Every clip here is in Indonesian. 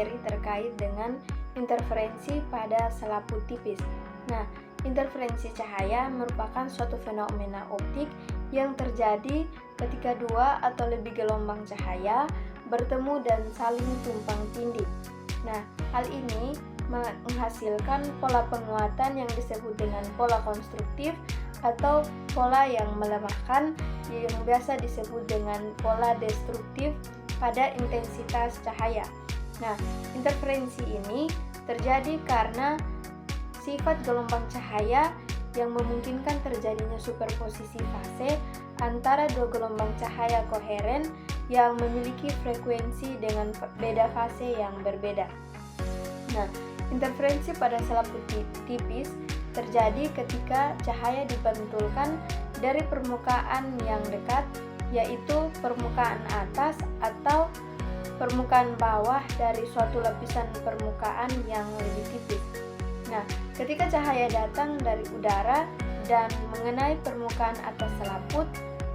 materi terkait dengan interferensi pada selaput tipis. Nah, interferensi cahaya merupakan suatu fenomena optik yang terjadi ketika dua atau lebih gelombang cahaya bertemu dan saling tumpang tindih. Nah, hal ini menghasilkan pola penguatan yang disebut dengan pola konstruktif atau pola yang melemahkan yang biasa disebut dengan pola destruktif pada intensitas cahaya. Nah, interferensi ini terjadi karena sifat gelombang cahaya yang memungkinkan terjadinya superposisi fase antara dua gelombang cahaya koheren yang memiliki frekuensi dengan beda fase yang berbeda. Nah, interferensi pada selaput tipis terjadi ketika cahaya dipantulkan dari permukaan yang dekat, yaitu permukaan atas atau permukaan bawah dari suatu lapisan permukaan yang lebih tipis. Nah, ketika cahaya datang dari udara dan mengenai permukaan atas selaput,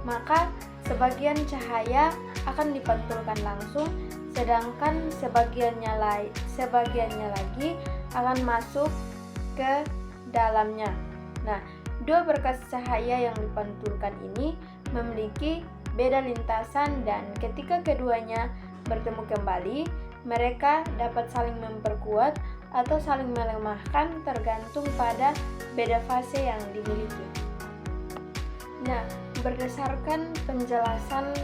maka sebagian cahaya akan dipantulkan langsung, sedangkan sebagiannya lagi akan masuk ke dalamnya. Nah, dua berkas cahaya yang dipantulkan ini memiliki beda lintasan dan ketika keduanya bertemu kembali, mereka dapat saling memperkuat atau saling melemahkan tergantung pada beda fase yang dimiliki. Nah, berdasarkan penjelasan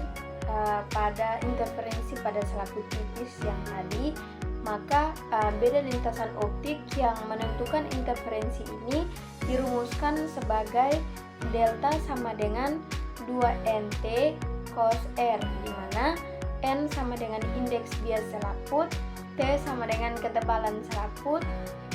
pada interferensi pada selaput tipis yang tadi, maka beda lintasan optik yang menentukan interferensi ini dirumuskan sebagai delta sama dengan 2nt cos R, di mana N sama dengan indeks bias selaput, T sama dengan ketebalan selaput,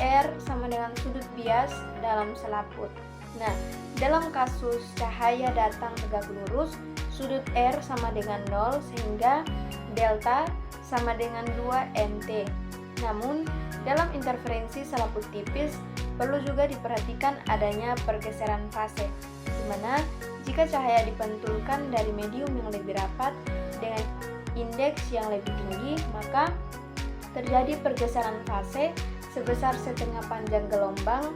R sama dengan sudut bias dalam selaput. Nah, dalam kasus cahaya datang tegak lurus, sudut R sama dengan 0 sehingga delta sama dengan 2nt. Namun, dalam interferensi selaput tipis perlu juga diperhatikan adanya pergeseran fase, di mana jika cahaya dipantulkan dari medium yang lebih rapat dengan indeks yang lebih tinggi, maka terjadi pergeseran fase sebesar setengah panjang gelombang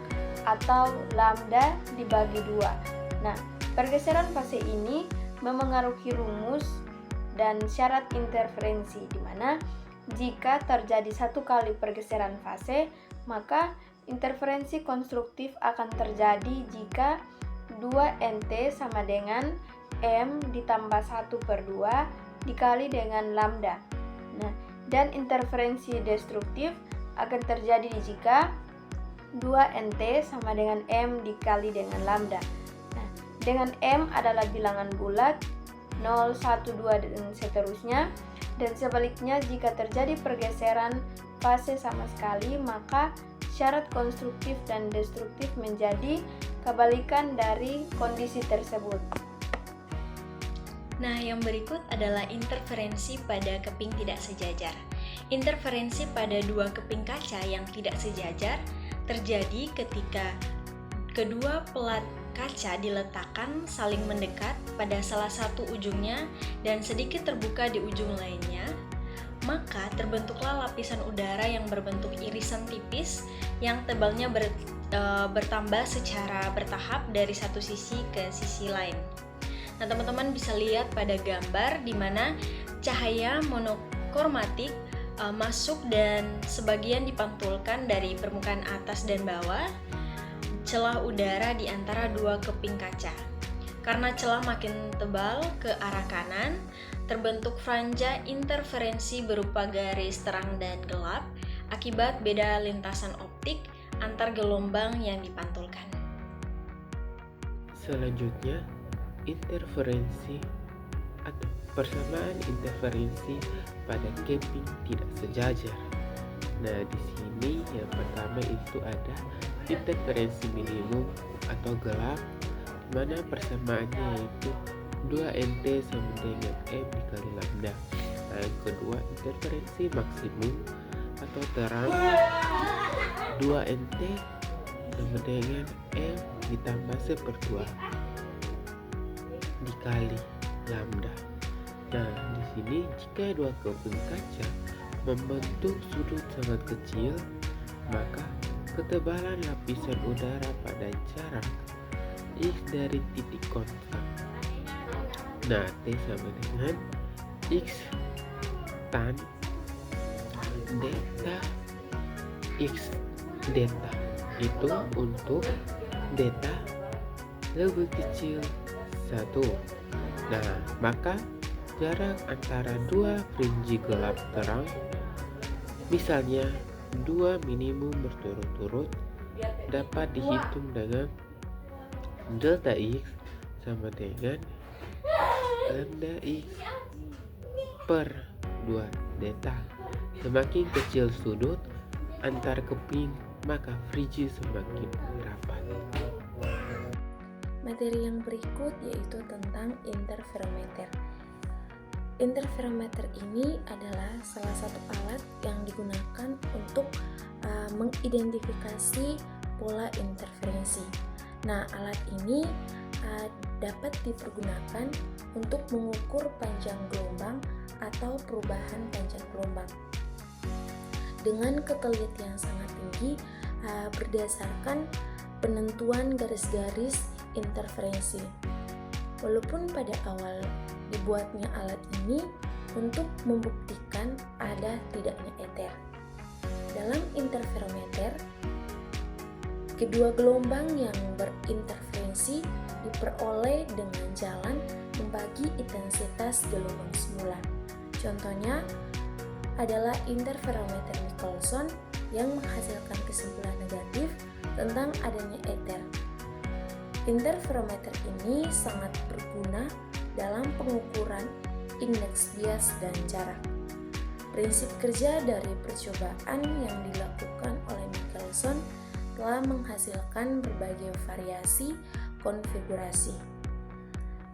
atau lambda dibagi 2. Nah, pergeseran fase ini memengaruhi rumus dan syarat interferensi, di mana jika terjadi satu kali pergeseran fase, maka interferensi konstruktif akan terjadi jika 2nt sama dengan m ditambah 1/2 dikali dengan lambda. Nah, dan interferensi destruktif akan terjadi jika 2nt sama dengan m dikali dengan lambda. Nah, dengan m adalah bilangan bulat 0, 1, 2 dan seterusnya, dan sebaliknya jika terjadi pergeseran fase sama sekali, maka syarat konstruktif dan destruktif menjadi kebalikan dari kondisi tersebut. Nah, yang berikut adalah interferensi pada keping tidak sejajar. Interferensi pada dua keping kaca yang tidak sejajar terjadi ketika kedua pelat kaca diletakkan saling mendekat pada salah satu ujungnya dan sedikit terbuka di ujung lainnya, maka terbentuklah lapisan udara yang berbentuk irisan tipis yang tebalnya bertambah secara bertahap dari satu sisi ke sisi lain. Nah, teman-teman bisa lihat pada gambar di mana cahaya monokromatik masuk dan sebagian dipantulkan dari permukaan atas dan bawah celah udara di antara dua keping kaca. Karena celah makin tebal ke arah kanan, terbentuk franja interferensi berupa garis terang dan gelap akibat beda lintasan optik antar gelombang yang dipantulkan. Selanjutnya, interferensi atau persamaan interferensi pada keping tidak sejajar. Nah, di sini yang pertama itu ada interferensi minimum atau gelap, di mana persamaannya yaitu 2nt sama dengan m dikali lambda. Nah, yang kedua interferensi maksimum atau terang, 2nt sama dengan m ditambah 1/2 dikali lambda. Nah, di sini jika dua keping kaca membentuk sudut sangat kecil, maka ketebalan lapisan udara pada jarak X dari titik kontak. Nah, T sama dengan X tan delta X delta. Itu untuk delta lebih kecil 1. Nah, maka jarak antara dua fringe gelap terang, misalnya 2 minimum berturut-turut, dapat dihitung dengan delta X sama dengan lambda X per 2 delta. Semakin kecil sudut antar keping, maka fringe semakin rapat. Materi yang berikut yaitu tentang interferometer. Interferometer ini adalah salah satu alat yang digunakan untuk mengidentifikasi pola interferensi. Nah, alat ini dapat dipergunakan untuk mengukur panjang gelombang atau perubahan panjang gelombang dengan ketelitian sangat tinggi berdasarkan penentuan garis-garis interferensi. Walaupun pada awal dibuatnya alat ini untuk membuktikan ada tidaknya ether. Dalam interferometer, kedua gelombang yang berinterferensi diperoleh dengan jalan membagi intensitas gelombang semula. Contohnya adalah interferometer Michelson yang menghasilkan kesimpulan negatif tentang adanya ether. Interferometer ini sangat berguna dalam pengukuran indeks bias dan jarak. Prinsip kerja dari percobaan yang dilakukan oleh Michelson telah menghasilkan berbagai variasi konfigurasi.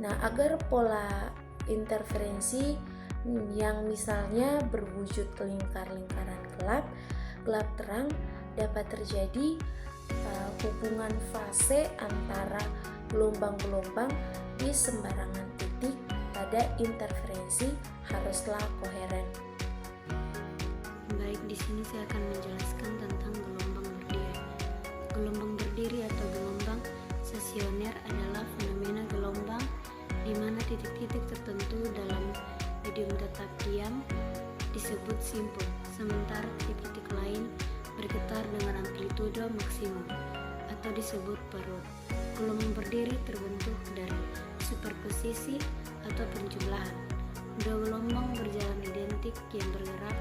Nah, agar pola interferensi yang misalnya berwujud lingkar-lingkaran gelap terang dapat terjadi hubungan fase antara gelombang-gelombang di sembarangan titik pada interferensi haruslah koheren. Baik, di sini saya akan menjelaskan tentang gelombang berdiri. Gelombang berdiri atau gelombang stasioner adalah fenomena gelombang di mana titik-titik tertentu dalam medium tetap diam disebut simpul, sementara titik-titik lain bergetar dengan amplitudo maksimum atau disebut perut. Gelombang berdiri terbentuk dari superposisi atau penjumlahan dua gelombang berjalan identik yang bergerak